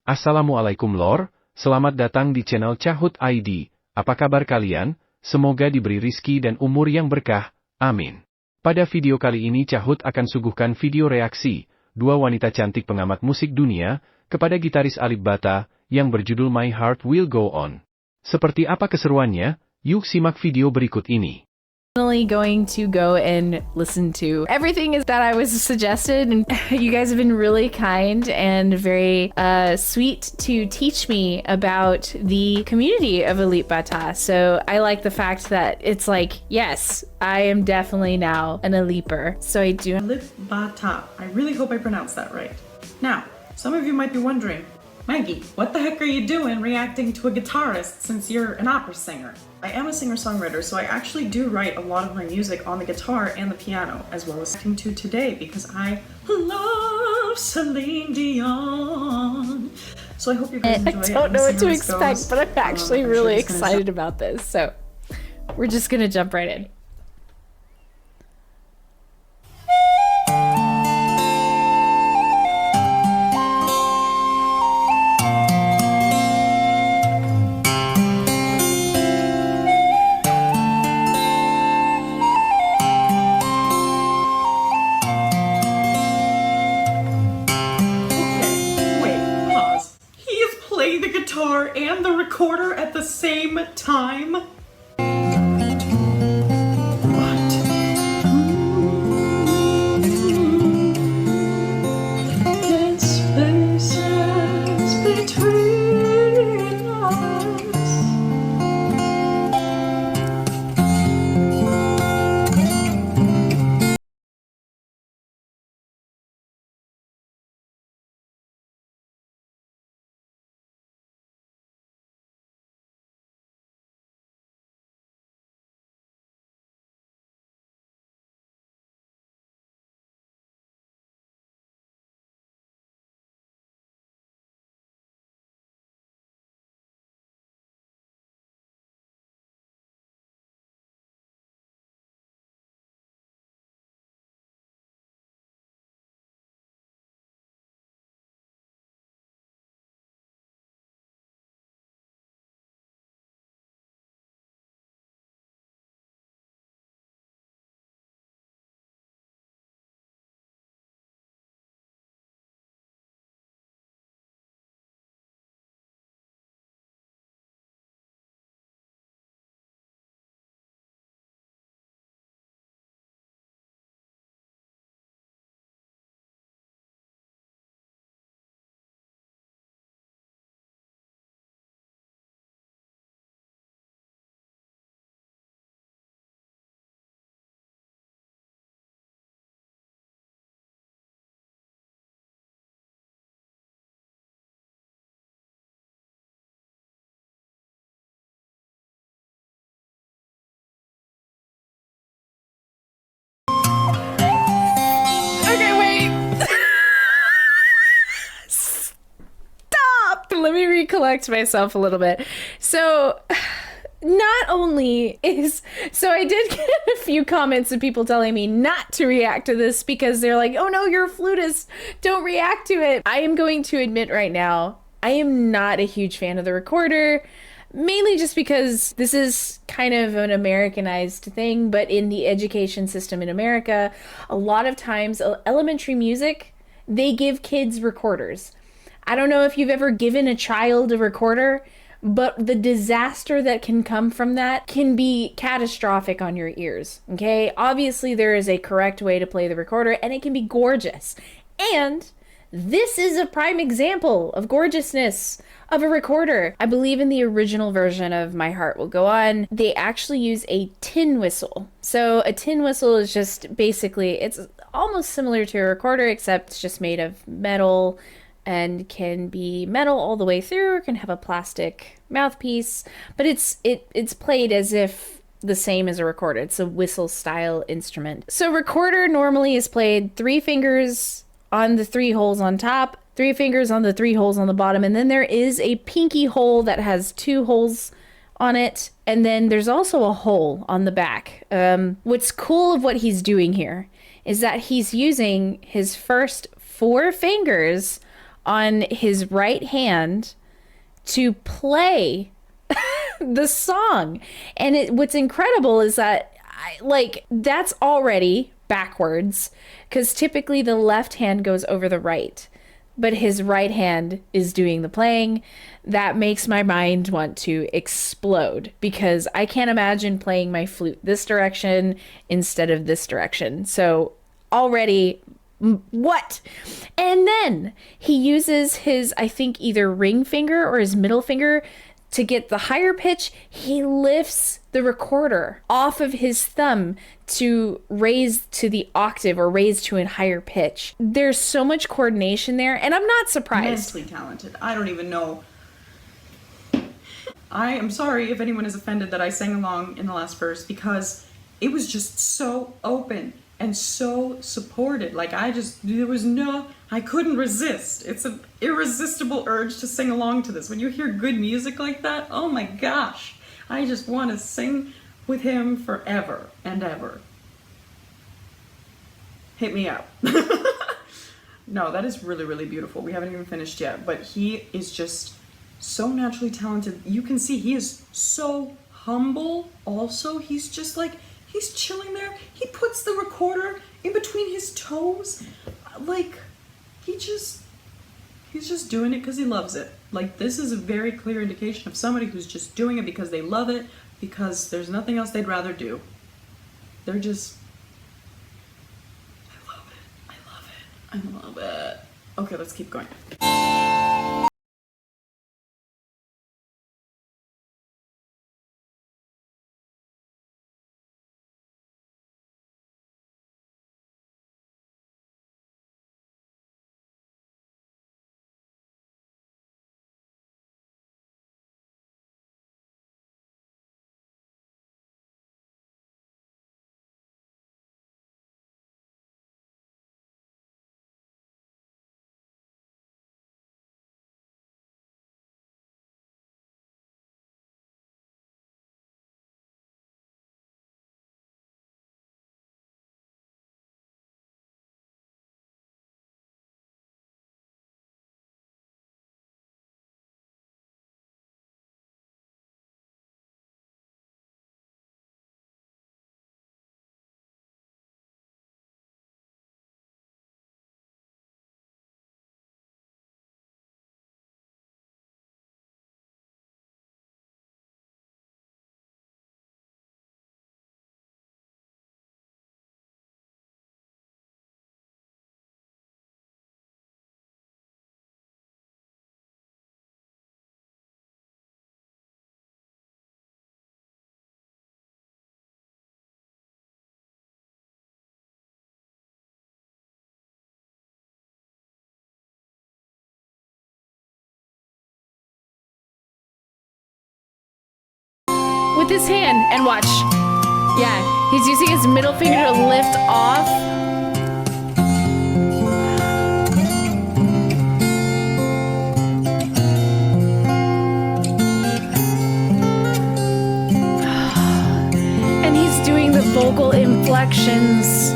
Assalamualaikum lor, selamat datang di channel Cahut ID. Apa kabar kalian? Semoga diberi rizki dan umur yang berkah, amin. Pada video kali ini Cahut akan suguhkan video reaksi, dua wanita cantik pengamat musik dunia, kepada gitaris Alip Ba Ta, yang berjudul My Heart Will Go On. Seperti apa keseruannya? Yuk simak video berikut ini. Going to go and listen to everything that I was suggested, and you guys have been really kind and very sweet to teach me about the community of Alip Ba Ta. So I like the fact that it's like, yes, I am definitely now an Aliper. So I do. Alip Ba Ta. I really hope I pronounced that right. Now, some of you might be wondering, Maggie, what the heck are you doing reacting to a guitarist since you're an opera singer? I am a singer-songwriter, so I actually do write a lot of my music on the guitar and the piano, as well as acting to today, because I love Celine Dion. So I hope you guys enjoy it. I don't know what to expect, but I'm actually really excited about this, so we're just gonna jump right in. The guitar and the recorder at the same time? What? There's spaces between us. Let me recollect myself a little bit. So not only is, so I did get a few comments of people telling me not to react to this because they're like, oh no, you're a flutist, don't react to it. I am going to admit right now, I am not a huge fan of the recorder, mainly just because this is kind of an Americanized thing, but in the education system in America, a lot of times elementary music, they give kids recorders. I don't know if you've ever given a child a recorder, but the disaster that can come from that can be catastrophic on your ears, okay? Obviously, there is a correct way to play the recorder, and it can be gorgeous. And this is a prime example of gorgeousness of a recorder. I believe in the original version of My Heart Will Go On, they actually use a tin whistle. So a tin whistle is just basically, it's almost similar to a recorder, except it's just made of metal, and can be metal all the way through, or can have a plastic mouthpiece, but it's played as if the same as a recorder. It's a whistle style instrument. So recorder normally is played 3 fingers on the 3 holes on top, 3 fingers on the 3 holes on the bottom, and then there is a pinky hole that has 2 holes on it, and then there's also a hole on the back. What's cool of what he's doing here is that he's using his first 4 fingers on his right hand to play the song. And what's incredible is that that's already backwards, because typically the left hand goes over the right, but his right hand is doing the playing. That makes my mind want to explode, because I can't imagine playing my flute this direction instead of this direction. So already, what? And then he uses his, I think, either ring finger or his middle finger to get the higher pitch. He lifts the recorder off of his thumb to raise to the octave, or raise to a higher pitch. There's so much coordination there, and I'm not surprised. Immensely talented. I don't even know. I am sorry if anyone is offended that I sang along in the last verse, because it was just so open and so supported. Like, I couldn't resist. It's an irresistible urge to sing along to this. When you hear good music like that, oh my gosh, I just want to sing with him forever and ever. Hit me up. No, that is really, really beautiful. We haven't even finished yet, but he is just so naturally talented. You can see he is so humble also. He's just like, he's chilling there. He puts the recorder in between his toes. Like, he's just doing it because he loves it. Like, this is a very clear indication of somebody who's just doing it because they love it, because there's nothing else they'd rather do. They're just, I love it. I love it. I love it. Okay, let's keep going. With his hand, and watch. Yeah, he's using his middle finger to lift off. And he's doing the vocal inflections.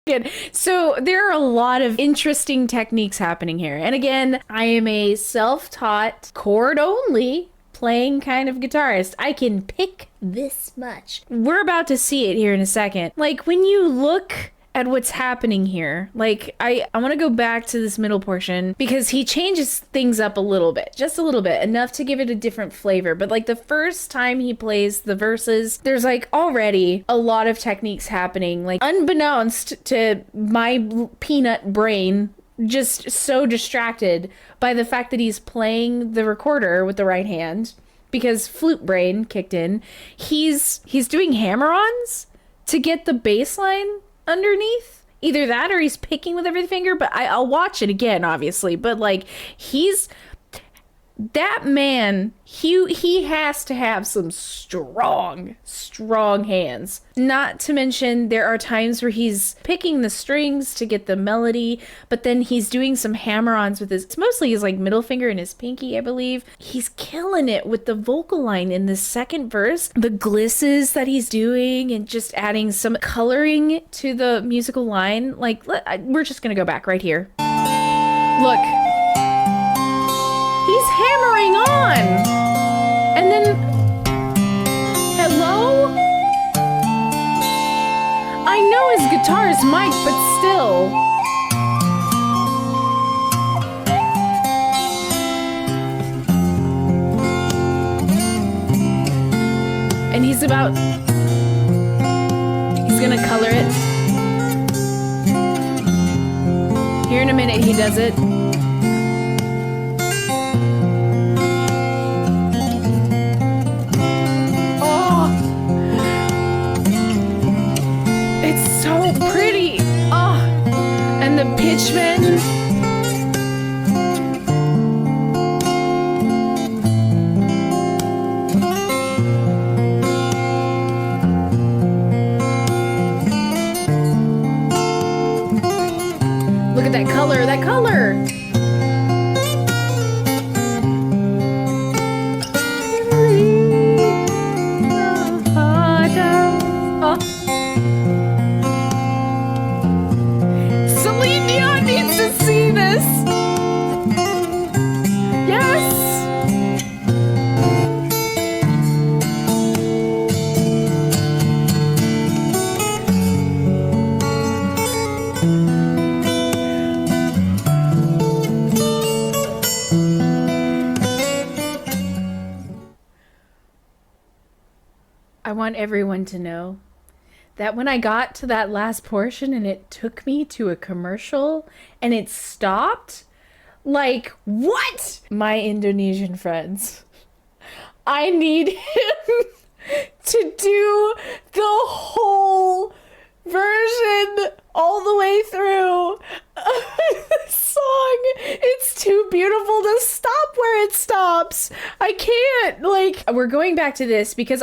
Good. So there are a lot of interesting techniques happening here. And again, I am a self-taught chord only playing kind of guitarist. I can pick this much. We're about to see it here in a second. Like when you look at what's happening here, like I want to go back to this middle portion because he changes things up a little bit, just a little bit, enough to give it a different flavor. But like the first time he plays the verses, there's like already a lot of techniques happening, like unbeknownst to my peanut brain, just so distracted by the fact that he's playing the recorder with the right hand because flute brain kicked in. He's doing hammer-ons to get the bass line underneath. Either that or he's picking with every finger, but I'll watch it again, obviously. But like that man, he has to have some strong hands. Not to mention there are times where he's picking the strings to get the melody, but then he's doing some hammer-ons with it's mostly his like middle finger and his pinky, I believe. He's killing it with the vocal line in the second verse. The glisses that he's doing and just adding some coloring to the musical line. Like we're just gonna go back right here. Look. He's hammering on. And then, hello? I know his guitar is mic, but still. And he's gonna color it. Here in a minute he does it. The pitchman. Look at that color, that color. See this? Yes. I want everyone to know that when I got to that last portion and it took me to a commercial and it stopped, like, what? My Indonesian friends, I need him to do the whole version all the way through the song. It's too beautiful to stop where it stops. I can't, like, we're going back to this because